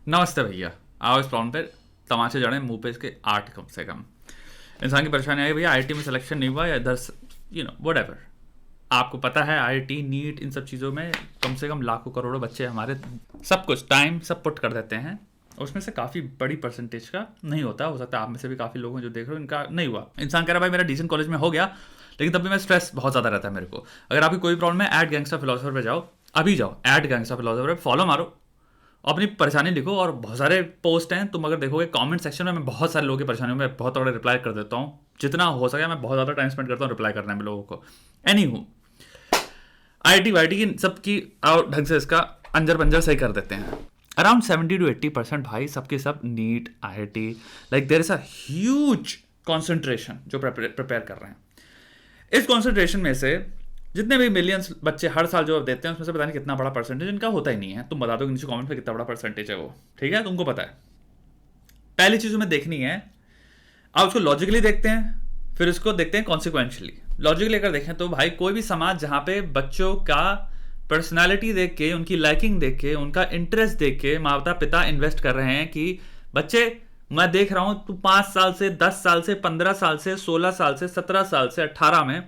नमस्ते भैया। आओ इस प्रॉब्लम पे तमाचे जड़े मुंह पे इसके 8 कम से कम। इंसान की परेशानी आई भैया, आईआईटी में सिलेक्शन नहीं हुआ या इधर व्हाटएवर। आपको पता है आईआईटी नीट इन सब चीज़ों में कम से कम लाखों करोड़ों बच्चे हमारे सब कुछ टाइम सब पुट कर देते हैं। उसमें से काफ़ी बड़ी परसेंटेज का नहीं होता। हो सकता है आप में से भी काफ़ी लोग हैं जो देख रहे हो इनका नहीं हुआ। इंसान कह रहा है भाई मेरा डिसीजन कॉलेज में हो गया, लेकिन तब भी मैं स्ट्रेस बहुत ज़्यादा रहता है मेरे को। अगर आपकी कोई प्रॉब्लम है, ऐड गैंगस्टर फिलोसोफर पे जाओ, अभी जाओ ऐड गैंगस्टर फिलोसोफर पे फॉलो मारो, अपनी परेशानी लिखो। और बहुत सारे पोस्ट हैं, तुम अगर देखोगे कमेंट सेक्शन में मैं बहुत सारे लोगों की परेशानियों में बहुत बड़े रिप्लाई कर देता हूँ। जितना हो सके मैं बहुत ज़्यादा टाइम स्पेंड करता हूँ रिप्लाई करने में लोगों को। एनी हूँ आईटी वाईटी की सबकी ढंग से इसका अंजर पंजर सही कर देते हैं। अराउंड 70-80% भाई सबके सब NEET IIT, like there is a huge concentration जो प्रिपेयर कर रहे हैं। इस कॉन्सेंट्रेशन में से जितने भी मिलियंस बच्चे हर साल जो देते हैं उसमें से पता नहीं कितना बड़ा परसेंटेज इनका होता ही नहीं है। तुम बता दो नीचे कमेंट में कितना बड़ा परसेंटेज है वो, ठीक है? तुमको पता है। पहली चीज हमें देखनी है, आप उसको लॉजिकली देखते हैं, फिर उसको देखते हैं कॉन्सिक्वेंशली। लॉजिकली अगर देखें तो भाई कोई भी समाज जहां पे बच्चों का पर्सनैलिटी देख के, उनकी लाइकिंग देख के, उनका इंटरेस्ट देख के माता पिता इन्वेस्ट कर रहे हैं कि बच्चे मैं देख रहा हूं तू 5 साल से 10 साल से 15 साल से 16 साल से 17 साल से 18 में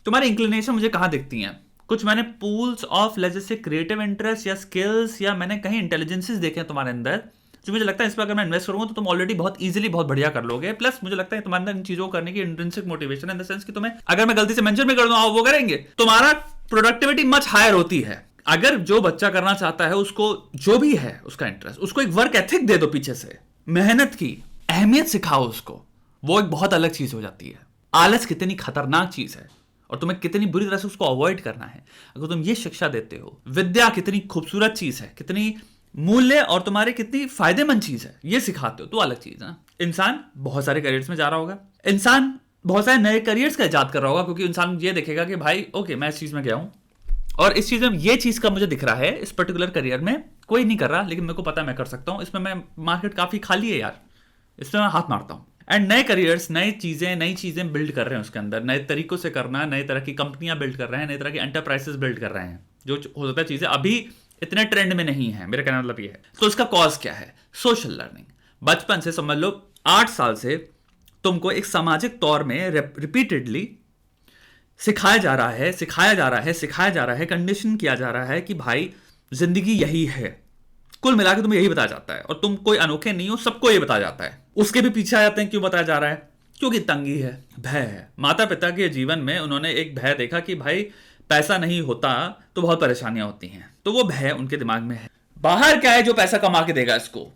तुम्हारी इंक्लिनेशन मुझे कहां दिखती हैं। कुछ मैंने pools of let's say creative interest या स्किल्स या मैंने कहीं इंटेलिजेंसेस देखे हैं तुम्हारे अंदर, जो मुझे लगता है इस पर अगर मैं इन्वेस्ट करूंगा तो तुम ऑलरेडी बहुत इजीली बहुत बढ़िया कर लोगे। प्लस मुझे लगता है तुम्हारे अंदर इन चीजों को करने की intrinsic motivation in the sense कि तुम्हें अगर मैं गलती से मेंशन भी कर दूं आओ वो करेंगे, तुम्हारा प्रोडक्टिविटी मच हायर होती है। अगर जो बच्चा करना चाहता है उसको जो भी है उसका इंटरेस्ट, उसको एक वर्क एथिक दे दो, पीछे से मेहनत की अहमियत सिखाओ उसको, वो एक बहुत अलग चीज हो जाती है। आलस कितनी खतरनाक चीज है और तुम्हें कितनी बुरी तरह से उसको अवॉइड करना है अगर तुम ये शिक्षा देते हो। विद्या कितनी खूबसूरत चीज है, कितनी मूल्य और तुम्हारे कितनी फायदेमंद चीज है, ये सिखाते हो तो अलग चीज है। इंसान बहुत सारे करियर्स में जा रहा होगा, इंसान बहुत सारे नए करियर्स का इजाद कर रहा होगा, क्योंकि इंसान ये देखेगा कि भाई ओके मैं इस चीज में गया हूं और इस चीज में ये चीज का मुझे दिख रहा है, इस पर्टिकुलर करियर में कोई नहीं कर रहा लेकिन मेरे को पता है मैं कर सकता हूं, इसमें मैं मार्केट काफी खाली है यार, इसमें मैं हाथ मारता हूं। एंड नए करियर्स, नई चीजें बिल्ड कर रहे हैं उसके अंदर, नए तरीकों से करना, नए तरह की कंपनियां बिल्ड कर रहे हैं, नए तरह की एंटरप्राइजेस बिल्ड कर रहे हैं, जो हो सकता है चीजें अभी इतने ट्रेंड में नहीं है। मेरा कहना मतलब ये है। तो इसका कॉज क्या है? Social learning. बचपन से समझ लो 8 साल से तुमको एक सामाजिक तौर में रिपीटेडली सिखाया जा रहा है, कंडीशन किया जा रहा है कि भाई जिंदगी यही है। कुल मिला के तुम्हें यही बताया जाता है और तुम कोई अनोखे नहीं हो, सबको यही बताया जाता है। उसके भी पीछे आ जाते हैं, क्यों बताया जा रहा है? क्योंकि तंगी है, भय है। माता पिता के जीवन में उन्होंने एक भय देखा कि भाई पैसा नहीं होता तो बहुत परेशानियां होती हैं, तो वो भय उनके दिमाग में है। बाहर क्या है जो पैसा कमा के देगा इसको?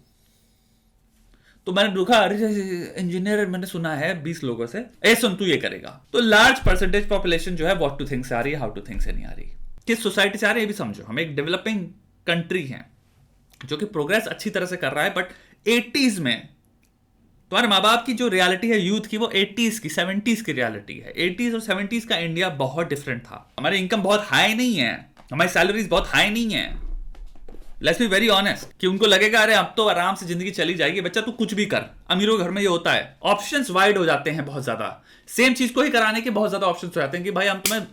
तो मैंने देखा, अरे इंजीनियर मैंने सुना है 20 लोगों से, ए सुन तू ये करेगा। तो लार्ज परसेंटेज पॉपुलेशन जो है व्हाट टू थिंक से आ रही है, हाउ टू थिंक से नहीं आ रही। किस सोसाइटी से आ रही है ये भी समझो। हम एक डेवलपिंग कंट्री है जो कि प्रोग्रेस अच्छी तरह से कर रहा है, बट 80s में तुम्हारे माँ बाप की जो रियलिटी है यूथ की, वो 80s की 70s की रियलिटी है। 80s और 70s का इंडिया बहुत डिफरेंट था। हमारी इनकम बहुत हाई नहीं है, हमारी सैलरीज बहुत हाई नहीं है। लेट्स बी वेरी ऑनेस्ट कि उनको लगेगा अरे अब तो आराम से जिंदगी चली जाएगी, बच्चा तू कुछ भी कर। अमीरों के घर में ये होता है, ऑप्शंस वाइड हो जाते हैं बहुत ज्यादा, सेम चीज को ही कराने के बहुत ज्यादा ऑप्शंस हो जाते हैं कि भाई हम तुम्हें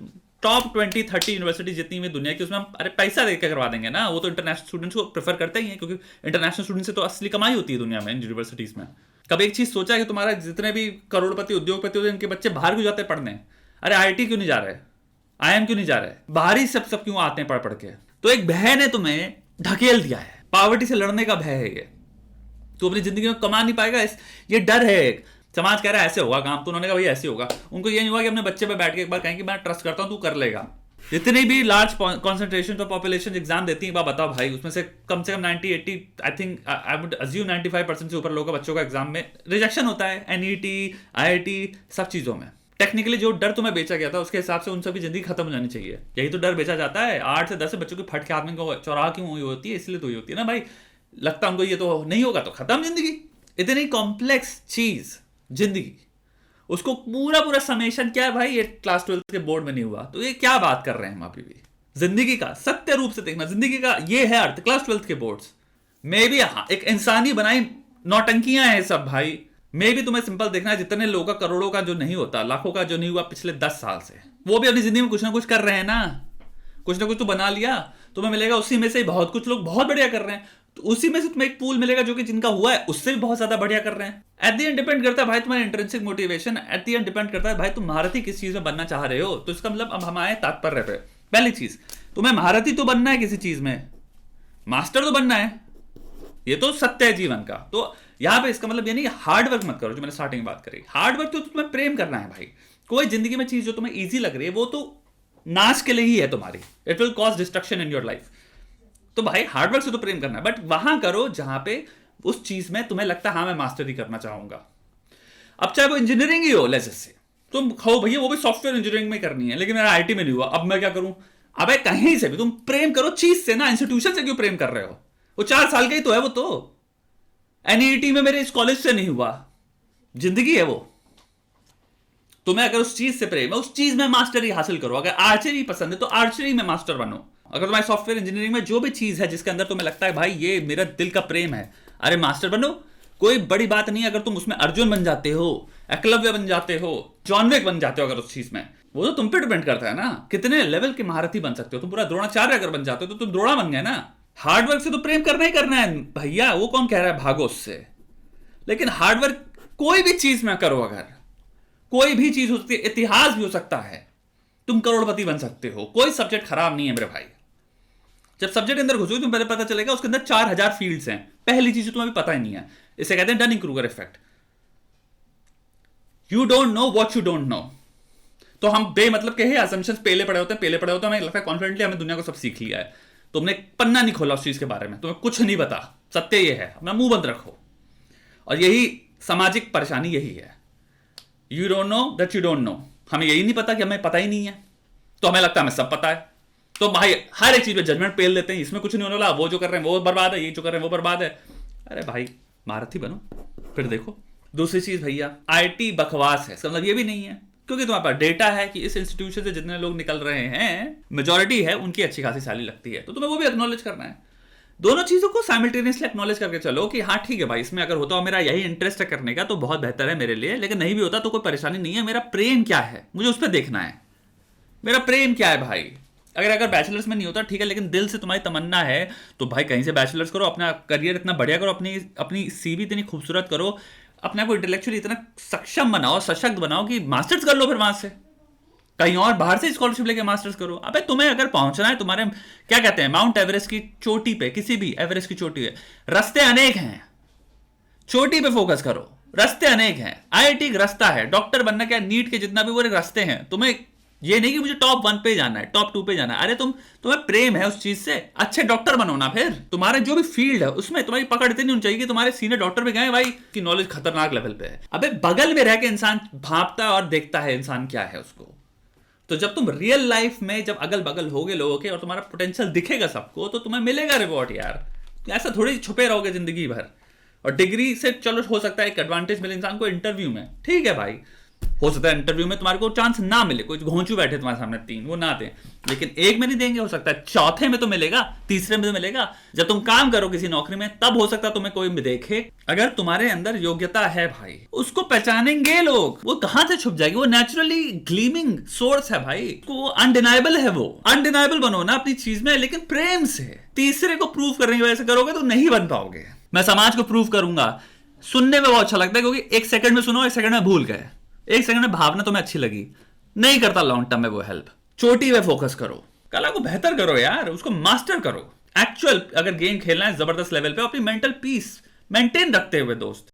टॉप 20-30 यूनिवर्सिटी जितनी भी दुनिया की, उसमें हम अरे पैसा देकर करवा देंगे ना। वो तो इंटरनेशनल स्टूडेंट्स को प्रेफर करते ही हैं, क्योंकि इंटरनेशनल स्टूडेंट से तो असली कमाई होती है दुनिया में यूनिवर्सिटीज में। कभी एक चीज सोचा है कि तुम्हारा जितने भी करोड़पति उद्योगपति होते हैं उनके बच्चे बाहर क्यों जाते हैं पढ़ने? अरे आईआईटी क्यों नहीं जा रहे, आईएम क्यों नहीं जा रहे, बाहर ही सब क्यों आते हैं पढ़ पढ़ के? तो एक भय ने तुम्हें ढकेल दिया है, पॉवर्टी से लड़ने का भय है ये। तू अपनी जिंदगी में कमा नहीं पाएगा, ये डर है एक। समाज कह रहा है ऐसे होगा काम, तो उन्होंने कहा भाई ऐसे होगा। उनको ये नहीं हुआ कि अपने बच्चे पे बैठ के एक बार कहें कि मैं ट्रस्ट करता हूं तू कर लेगा। जितनी भी large concentration of population exam देती है, बताओ भाई उसमें से कम 90-80 I think I would assume 95% से ऊपर लोगों का बच्चों का एग्जाम में रिजेक्शन होता है। एनईटी आईआईटी सब चीजों में टेक्निकली जो डर तुम्हें बेचा गया था उसके हिसाब से उन सभी जिंदगी खत्म हो जानी चाहिए। यही तो डर बेचा जाता है। 8 से 10 बच्चों की फट के आदमी को चौराहा क्यों हुई होती है? इसलिए तो हुई होती है ना भाई, लगता उनको ये तो नहीं होगा तो खत्म जिंदगी। इतनी कॉम्प्लेक्स चीज जिंदगी, उसको पूरा समेशन क्या है भाई? ये क्लास 12 के बोर्ड में नहीं हुआ तो ये क्या बात कर रहे हैं हम अभी भी? जिंदगी का सत्य रूप से देखना, जिंदगी का ये है अर्थ। क्लास 12 के बोर्ड्स में भी एक इंसानी बनाई नौटंकियां हैं सब भाई। मे भी तुम्हें सिंपल देखना है, जितने लोगों का करोड़ों का जो नहीं होता, लाखों का जो नहीं हुआ पिछले 10 साल से, वो भी अपनी जिंदगी में कुछ ना कुछ कर रहे हैं ना। कुछ ना कुछ तो बना लिया, तुम्हें मिलेगा उसी में से बहुत कुछ लोग बहुत बढ़िया कर रहे हैं। तो उसी में से तुम्हें एक पूल मिलेगा जो कि जिनका हुआ है उससे भी बहुत ज्यादा बढ़िया कर रहे हैं। एट द एंड डिपेंड करता है भाई तुम्हारी intrinsic motivation, at the end depend करता है भाई तुम महारथी किस चीज में बनना चाह रहे हो। तो इसका मतलब अब हम आए तात्पर्य पे। पहली चीज, तुम्हें महारथी तो बनना है किसी चीज में, मास्टर तो बनना है, ये तो सत्य है जीवन का। तो यहां पे इसका मतलब ये नहीं हार्ड वर्क मत करो, जो मैंने स्टार्टिंग में बात करी। हार्ड वर्क तो तुम्हें प्रेम करना है भाई। कोई जिंदगी में चीज जो तुम्हें इजी लग रही है वो तो नाश के लिए ही है तुम्हारी, it will cause destruction in your life. तो भाई हार्ड वर्क से तो प्रेम करना है, बट वहां करो जहां पे उस चीज में तुम्हें लगता है हाँ मैं मास्टरी करना चाहूंगा। अब चाहे वो इंजीनियरिंग ही हो, लेट्स से तुम कहो भैया वो भी सॉफ्टवेयर इंजीनियरिंग में करनी है लेकिन मेरा आईटी में नहीं हुआ, अब मैं क्या करूं। अबे कहीं से भी तुम प्रेम करो चीज से ना, इंस्टीट्यूशन से क्यों प्रेम कर रहे हो। वो 4 साल का ही तो है, वो तो एनईटी में मेरे इस कॉलेज से नहीं हुआ, जिंदगी है वो। तुम्हें अगर उस चीज से प्रेम है, उस चीज में मास्टरी हासिल करो। अगर आर्चरी पसंद है तो आर्चरी में मास्टर बनो। अगर तुम्हारी सॉफ्टवेयर इंजीनियरिंग में जो भी चीज है जिसके अंदर तुम्हें लगता है भाई ये मेरा दिल का प्रेम है, अरे मास्टर बनो। कोई बड़ी बात नहीं अगर तुम उसमें अर्जुन बन जाते हो, एकलव्य बन जाते हो, जॉन विक बन जाते हो अगर उस चीज में, वो तो तुम पे डिपेंड करता है ना कितने लेवल के महारथी बन सकते हो। तुम पूरा द्रोणाचार्य अगर बन जाते हो तो तुम द्रोणा बन गए ना। हार्डवर्क से तो प्रेम करना ही करना है भैया, वो कौन कह रहा है भागो उससे। लेकिन हार्डवर्क कोई भी चीज में करो, अगर कोई भी चीज हो सकती है, इतिहास भी हो सकता है, तुम करोड़पति बन सकते हो। कोई सब्जेक्ट खराब नहीं है मेरे भाई। जब सब्जेक्ट के अंदर घुसोगे तुम्हें पहले पता चलेगा उसके अंदर 4000 फील्ड्स हैं। पहली चीज तुम्हें भी पता ही नहीं है, इसे कहते हैं Dunning Kruger effect. You don't know what you don't know. तो हम बेमतलब के असम्पशंस पेले पड़े होते हैं, हमें लगता है कॉन्फिडेंटली हमने दुनिया को सब सीख लिया है। तुमने पन्ना नहीं खोला उस चीज के बारे में, तुम्हें कुछ नहीं पता। सत्य यह है, अपना मुंह बंद रखो। और यही सामाजिक परेशानी यही है, you don't know that you don't know. हमें यही नहीं पता कि हमें पता ही नहीं है, तो हमें लगता है हमें सब पता है। तो भाई हर एक चीज पे जजमेंट पेल देते हैं, इसमें कुछ नहीं होने वाला, वो जो कर रहे हैं वो बर्बाद है, ये जो कर रहे हैं वो बर्बाद है। अरे भाई महारथी बनो फिर देखो। दूसरी चीज भैया, आईटी बकवास है, इसका मतलब ये भी नहीं है क्योंकि तुम्हारे पास डेटा है कि इस इंस्टीट्यूशन से जितने लोग निकल रहे हैं मेजॉरिटी है उनकी अच्छी खासी सैलरी लगती है, तो तुम्हें वो भी एक्नॉलेज करना है। दोनों चीजों को साइमल्टेनियसली एक्नॉलेज करके चलो कि हाँ ठीक है भाई, इसमें अगर होता हो मेरा यही इंटरेस्ट है करने का तो बहुत बेहतर है मेरे लिए, लेकिन नहीं भी होता तो कोई परेशानी नहीं है। मेरा प्रेम क्या है मुझे उस पर देखना है, मेरा प्रेम क्या है भाई। अगर बैचलर्स में नहीं होता ठीक है, लेकिन दिल से तुम्हारी तमन्ना है तो भाई कहीं से बैचलर्स करो, अपना करियर इतना बढ़िया करो, अपनी सीवी इतनी खूबसूरत करो, अपने आप को इंटेलेक्चुअली इतना सक्षम बनाओ, सशक्त बनाओ कि मास्टर्स कर लो, फिर वहां से कहीं और बाहर से स्कॉलरशिप लेके मास्टर्स करो। अबे तुम्हें अगर पहुंचना है तुम्हारे क्या कहते हैं माउंट एवरेस्ट की चोटी पे, किसी भी एवरेस्ट की चोटी पे रास्ते अनेक हैं, चोटी पे फोकस करो, रास्ते अनेक हैं। आईआईटी एक रास्ता है, डॉक्टर बनना क्या नीट के जितना भी वो रास्ते हैं। तुम्हें ये नहीं कि मुझे टॉप 1 पे जाना है, टॉप 2 पे जाना है। अरे तुम्हें प्रेम है उस चीज से, अच्छे डॉक्टर बनो ना। फिर तुम्हारे जो भी फील्ड है उसमें तुम्हारी पकड़ इतनी नहीं होनी चाहिए कि तुम्हारे सीनियर डॉक्टर पे गए भाई की नॉलेज खतरनाक लेवल पे है। अबे बगल में रह के इंसान भांपता और देखता है इंसान क्या है उसको। तो जब तुम रियल लाइफ में जब अगल बगल होगे लोगों के और तुम्हारा पोटेंशियल दिखेगा सबको, तो तुम्हें मिलेगा रिवॉर्ड यार। ऐसा थोड़ी छुपे रहोगे जिंदगी भर। और डिग्री से चलो हो सकता है एक एडवांटेज मिले इंसान को इंटरव्यू में, ठीक है भाई, हो सकता है इंटरव्यू में तुम्हारे को चांस ना मिले, कोई घोंचू बैठे तुम्हारे सामने 3 वो ना दें, लेकिन एक में नहीं देंगे, हो सकता है चौथे में तो मिलेगा, तीसरे में तो मिलेगा। जब तुम काम करो किसी नौकरी में तब हो सकता है तुम्हें कोई देखे। अगर तुम्हारे अंदर योग्यता है भाई, उसको पहचानेंगे लोग। वो कहां से छुप जाएगी, वो नेचुरली ग्लीमिंग सोर्स है भाई, वो अनडिनाइबल है। वो अनडिनाइबल बनो ना अपनी चीज में, लेकिन प्रेम से। तीसरे को प्रूव करने की वजह से करोगे तो नहीं बन पाओगे। मैं समाज को प्रूव करूंगा, सुनने में बहुत अच्छा लगता है क्योंकि 1 सेकंड में सुनो, 1 सेकंड में भूल गए, 1 सेकंड में भावना तुम्हें अच्छी लगी, नहीं करता लॉन्ग टर्म में वो हेल्प। चोटी पे फोकस करो, कला को बेहतर करो यार, उसको मास्टर करो। एक्चुअल अगर गेम खेलना है जबरदस्त लेवल पे, अपनी मेंटल पीस मेंटेन रखते हुए दोस्त।